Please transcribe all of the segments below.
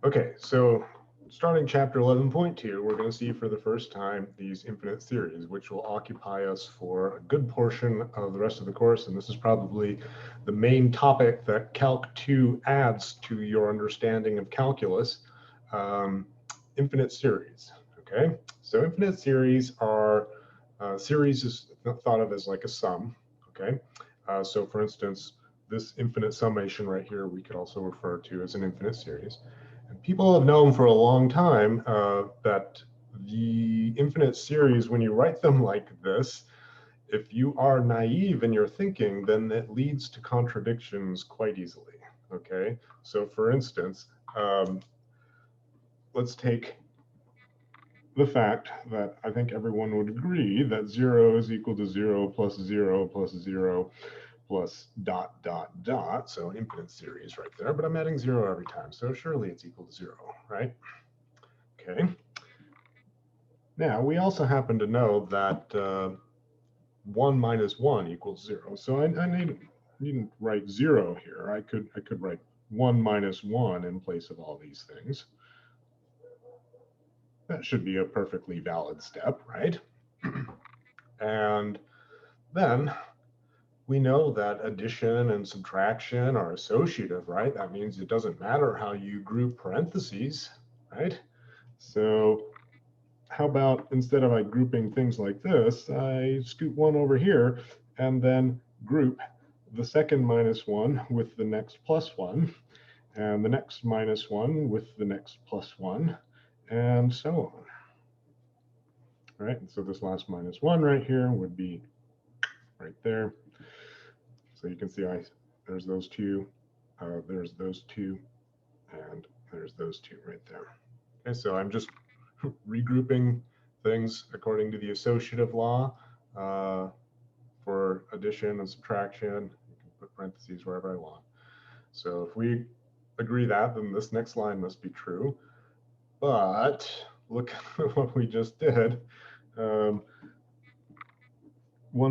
Okay, so starting chapter 11.2, we're going to see for the first time these infinite series, which will occupy us for a good portion of the rest of the course. And this is probably the main topic that Calc 2 adds to your understanding of calculus, infinite series. Okay, so infinite series are, series is thought of as like a sum. Okay, so for instance, this infinite summation right here, we could also refer to as an infinite series. And people have known for a long time that the infinite series, when you write them like this, if you are naive in your thinking, then it leads to contradictions quite easily. Okay, so for instance, let's take the fact that I think everyone would agree that 0 is equal to 0 plus 0 plus 0 plus dot, dot, dot. So an infinite series right there, but I'm adding 0 every time. So surely it's equal to 0, right? Okay. Now, we also happen to know that 1 minus 1 equals 0. So I needn't write 0 here. I could write 1 minus 1 in place of all these things. That should be a perfectly valid step, right? And then we know that addition and subtraction are associative, right? That means it doesn't matter how you group parentheses, right? So how about instead of like grouping things like this, I scoot one over here and then group the second minus 1 with the next plus 1, and the next minus 1 with the next plus 1, and so on. All right, and so this last minus 1 right here would be right there. So you can see there's those two, there's those two, and there's those two right there. Okay, so I'm just regrouping things according to the associative law for addition and subtraction. You can put parentheses wherever I want. So if we agree that, then this next line must be true. But look at what we just did. 1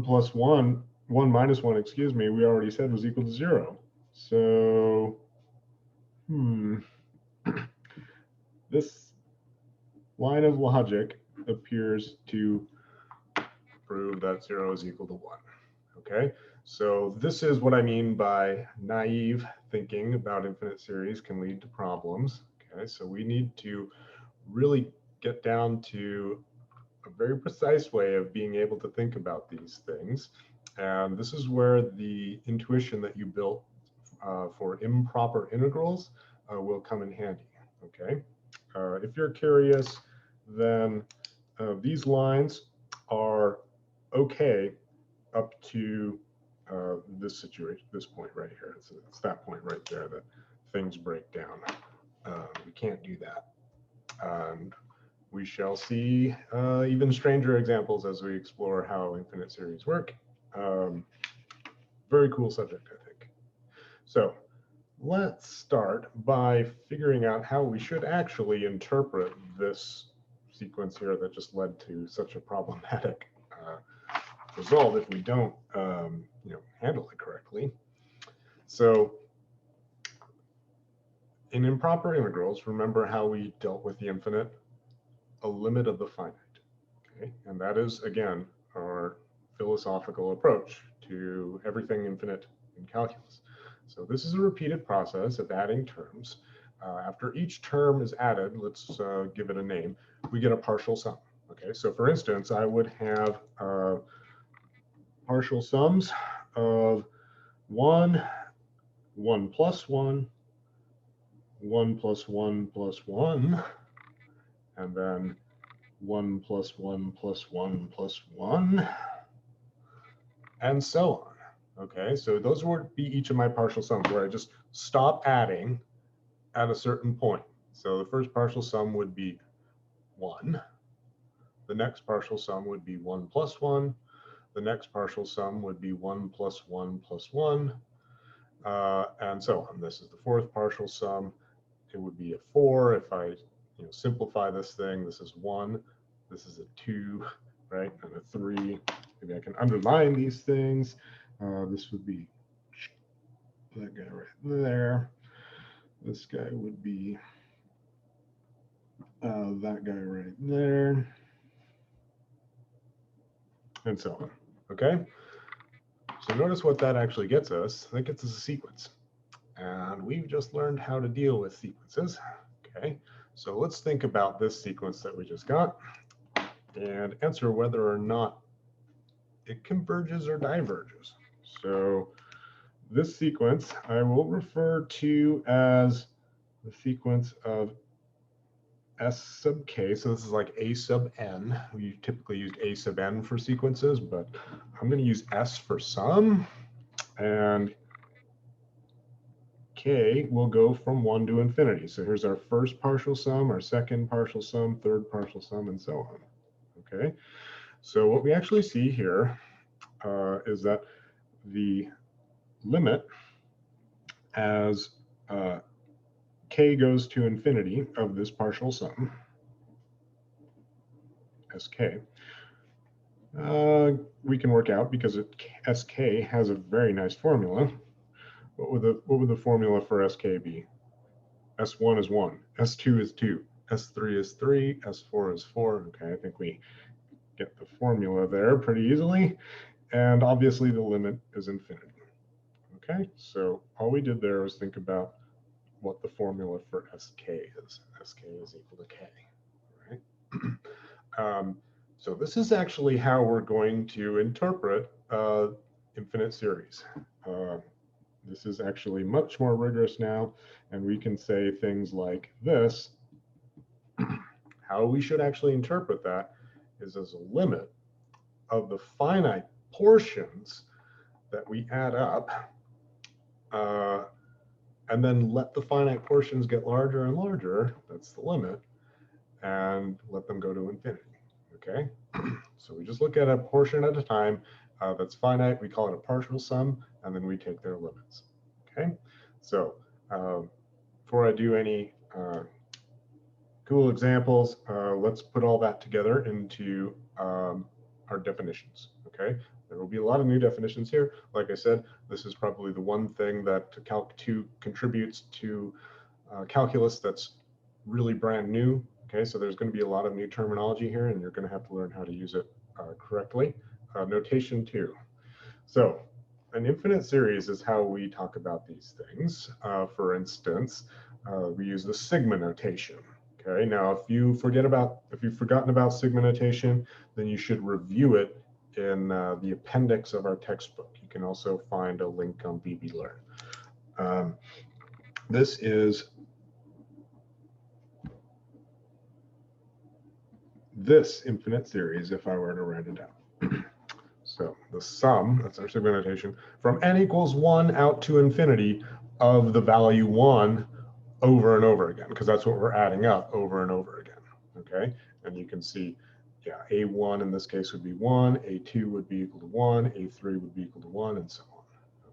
plus 1, 1 minus 1, excuse me, we already said was equal to 0. So, this line of logic appears to prove that 0 is equal to 1. Okay, so this is what I mean by naive thinking about infinite series can lead to problems. Okay, so we need to really get down to a very precise way of being able to think about these things. And this is where the intuition that you built for improper integrals will come in handy. Okay, if you're curious, then these lines are okay up to this situation, this point right here. It's that point right there that things break down. We can't do that. And we shall see even stranger examples as we explore how infinite series work. Very cool subject, I think. So let's start by figuring out how we should actually interpret this sequence here that just led to such a problematic result if we don't handle it correctly. So in improper integrals, remember how we dealt with the infinite? A limit of the finite. Okay, and that is, again, our philosophical approach to everything infinite in calculus. So this is a repeated process of adding terms. After each term is added, let's give it a name, we get a partial sum. Okay, so for instance, I would have partial sums of 1, 1 plus 1, 1 plus 1 plus 1, and then 1 plus 1 plus 1 plus 1, and so on. Okay, so those would be each of my partial sums where I just stop adding at a certain point. So the first partial sum would be 1. The next partial sum would be 1 plus 1. The next partial sum would be 1 plus 1 plus 1, and so on. This is the fourth partial sum. It would be a 4. If I simplify this thing, this is 1. This is a 2, right? And a 3. Maybe I can underline these things. This would be that guy right there. This guy would be that guy right there, and so on. Okay, so notice what that actually gets us. That gets us a sequence. And we've just learned how to deal with sequences. Okay, so let's think about this sequence that we just got and answer whether or not it converges or diverges. So this sequence I will refer to as the sequence of S sub k. So this is like A sub n. We typically used A sub n for sequences, but I'm going to use S for sum. And k will go from 1 to infinity. So here's our first partial sum, our second partial sum, third partial sum, and so on. Okay, so what we actually see here is that the limit as k goes to infinity of this partial sum, sk, we can work out because sk has a very nice formula. What would the formula for sk be? S1 is 1, S2 is 2, S3 is 3, S4 is 4. Okay, I think we get the formula there pretty easily. And obviously the limit is infinity. Okay, so all we did there was think about what the formula for sk is. Sk is equal to k, right? So this is actually how we're going to interpret infinite series. This is actually much more rigorous now, and we can say things like this. How we should actually interpret that is as a limit of the finite portions that we add up, and then let the finite portions get larger and larger, that's the limit, and let them go to infinity, okay? So we just look at a portion at a time that's finite, we call it a partial sum, and then we take their limits, okay? So before I do any cool examples, let's put all that together into our definitions, okay? There will be a lot of new definitions here. Like I said, this is probably the one thing that Calc2 contributes to calculus that's really brand new, okay? So there's going to be a lot of new terminology here, and you're going to have to learn how to use it correctly. Notation 2. So an infinite series is how we talk about these things. For instance, we use the sigma notation. Okay, now if you've forgotten about sigma notation, then you should review it in the appendix of our textbook. You can also find a link on BBLearn. This is this infinite series if I were to write it out. So the sum, that's our sigma notation, from n equals 1 out to infinity of the value 1 over and over again, because that's what we're adding up over and over again, okay? And you can see, yeah, A1 in this case would be 1, A2 would be equal to 1, A3 would be equal to 1, and so on,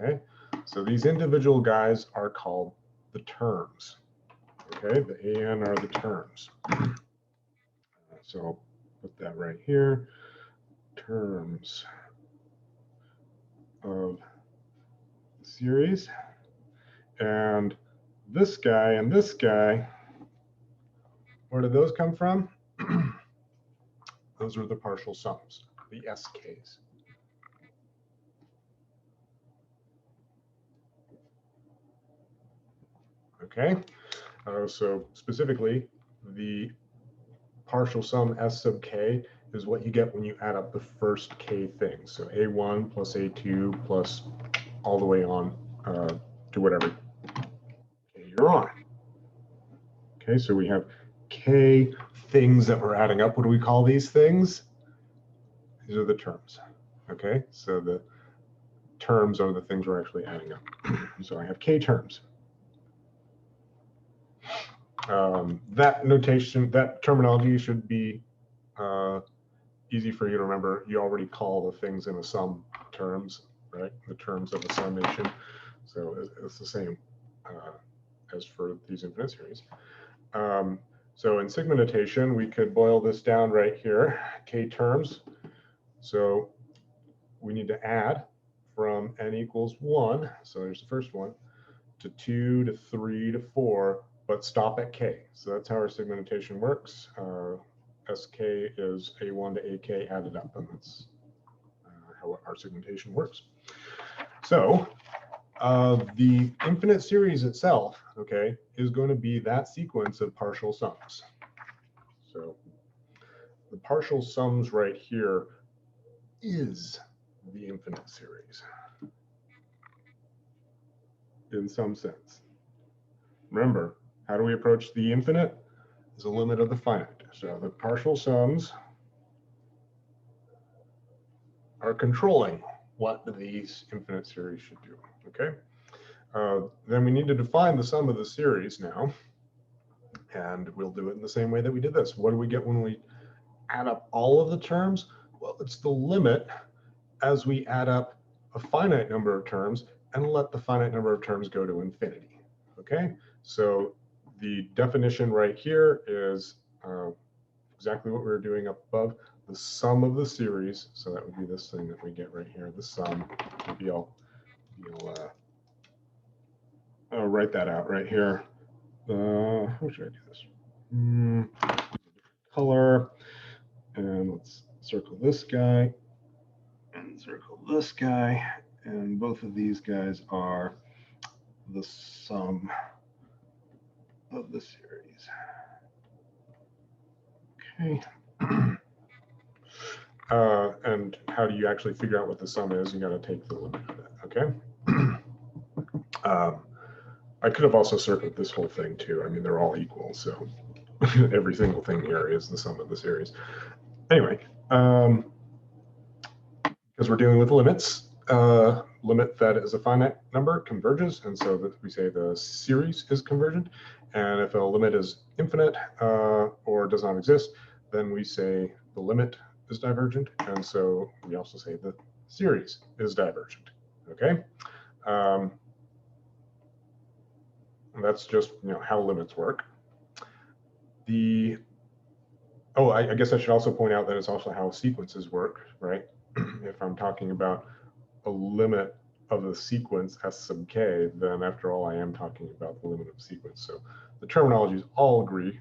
okay? So these individual guys are called the terms, okay? The AN are the terms. So I'll put that right here, terms of the series. And this guy and this guy, where did those come from? Those are the partial sums, the SKs. Okay, so specifically, the partial sum S sub k is what you get when you add up the first k things. So A1 plus A2 plus all the way on to whatever k you're on. Okay, so we have k things that we're adding up. What do we call these things? These are the terms. Okay, so the terms are the things we're actually adding up. So I have k terms. That notation, that terminology should be easy for you to remember. You already call the things in a sum terms, right? The terms of a summation. So it's the same as for these infinite series. So in sigma notation, we could boil this down right here, k terms. So we need to add from n equals 1, so there's the first one, to 2 to 3 to 4 but stop at k. So that's how our segmentation works. SK is A1 to AK added up, and that's how our segmentation works. So the infinite series itself, okay, is going to be that sequence of partial sums. So the partial sums right here is the infinite series in some sense. Remember, how do we approach the infinite? Is a limit of the finite. So the partial sums are controlling what these infinite series should do, okay? Then we need to define the sum of the series now, and we'll do it in the same way that we did this. What do we get when we add up all of the terms? Well, it's the limit as we add up a finite number of terms and let the finite number of terms go to infinity, okay? So the definition right here is exactly what we were doing up above, the sum of the series. So that would be this thing that we get right here, the sum. Maybe I'll write that out right here. How should I do this? Color, and let's circle this guy and circle this guy, and both of these guys are the sum of the series. Okay. And how do you actually figure out what the sum is? You got to take the limit of it, okay? I could have also circled this whole thing too. I mean, they're all equal, so every single thing here is the sum of the series. Anyway, because we're dealing with limits, limit that is a finite number converges, and so that we say the series is convergent. And if a limit is infinite or does not exist, then we say the limit is divergent, and so we also say the series is divergent, okay? And that's just how limits work. I guess I should also point out that it's also how sequences work, right? If I'm talking about a limit of the sequence S sub k, then after all, I am talking about the limit of sequence. So the terminologies all agree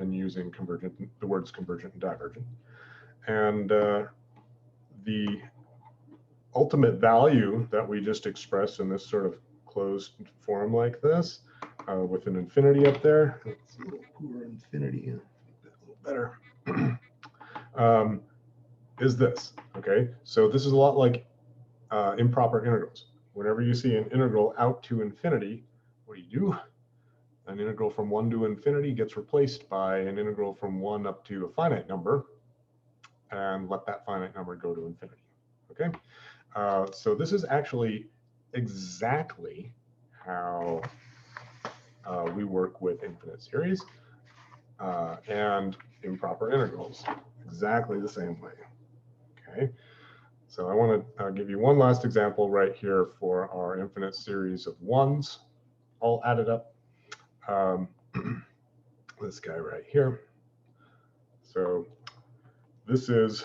in using the words convergent and divergent. And the ultimate value that we just expressed in this sort of closed form like this, with an infinity up there, let's see, a little cooler infinity, a little better, is this, okay? So this is a lot like improper integrals. Whenever you see an integral out to infinity, what do? An integral from 1 to infinity gets replaced by an integral from 1 up to a finite number, and let that finite number go to infinity, okay? So this is actually exactly how we work with infinite series and improper integrals, exactly the same way, okay? So I want to give you one last example right here for our infinite series of ones, all added up. This guy right here. So this is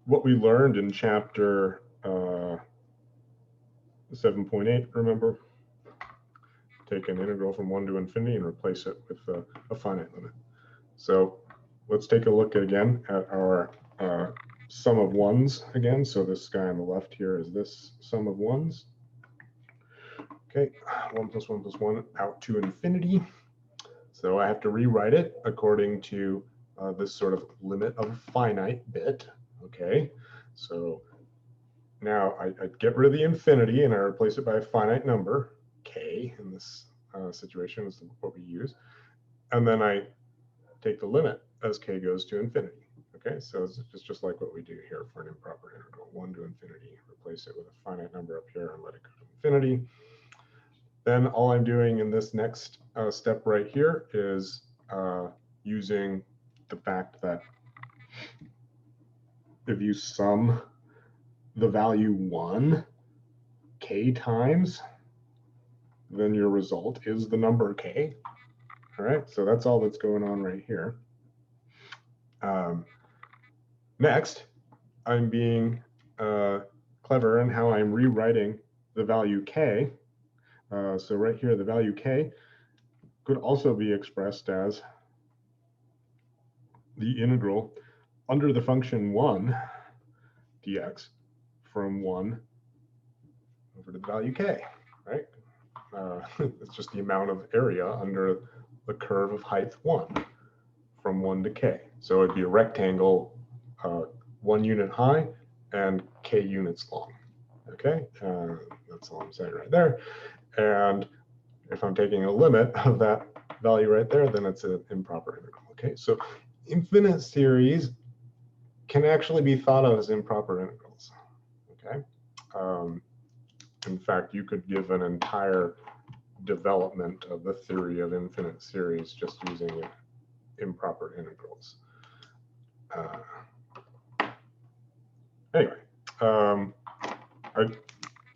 what we learned in chapter 7.8, remember? Take an integral from 1 to infinity and replace it with a finite limit. So let's take a look again at our sum of ones again. So this guy on the left here is this sum of ones. Okay, 1 plus 1 plus 1 out to infinity. So I have to rewrite it according to this sort of limit of finite bit. Okay, so now I get rid of the infinity and I replace it by a finite number, k in this situation is what we use. And then I take the limit as k goes to infinity. Okay, so it's just like what we do here for an improper integral, 1 to infinity, replace it with a finite number up here and let it go to infinity. Then all I'm doing in this next step right here is using the fact that if you sum the value 1 k times, then your result is the number k. All right, so that's all that's going on right here. Next, I'm being clever in how I'm rewriting the value k. So right here, the value k, could also be expressed as the integral under the function 1 dx from 1 over to the value k, right? It's just the amount of area under the curve of height 1 from 1 to k. So it'd be a rectangle 1 unit high and k units long. Okay, that's all I'm saying right there. And if I'm taking a limit of that value right there, then it's an improper integral. Okay, so infinite series can actually be thought of as improper integrals. Okay, in fact, you could give an entire development of the theory of infinite series just using improper integrals. Anyway, I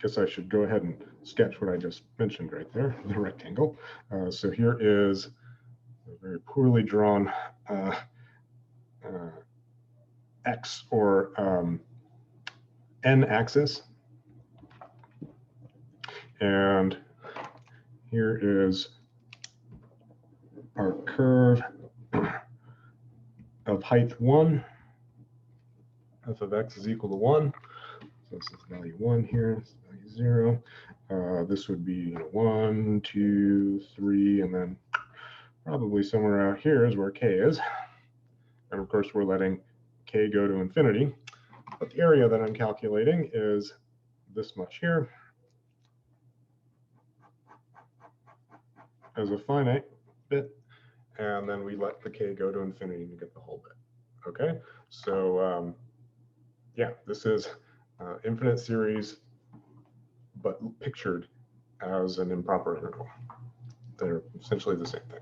guess I should go ahead and sketch what I just mentioned right there, the rectangle. So here is a very poorly drawn x or n axis. And here is our curve of height 1. F of x is equal to 1. So this is value 1 here, this is value 0. This would be 1, 2, 3, and then probably somewhere out here is where k is. And of course, we're letting k go to infinity. But the area that I'm calculating is this much here as a finite bit. And then we let the k go to infinity to get the whole bit. Okay, so yeah, this is infinite series, but pictured as an improper integral. They're essentially the same thing.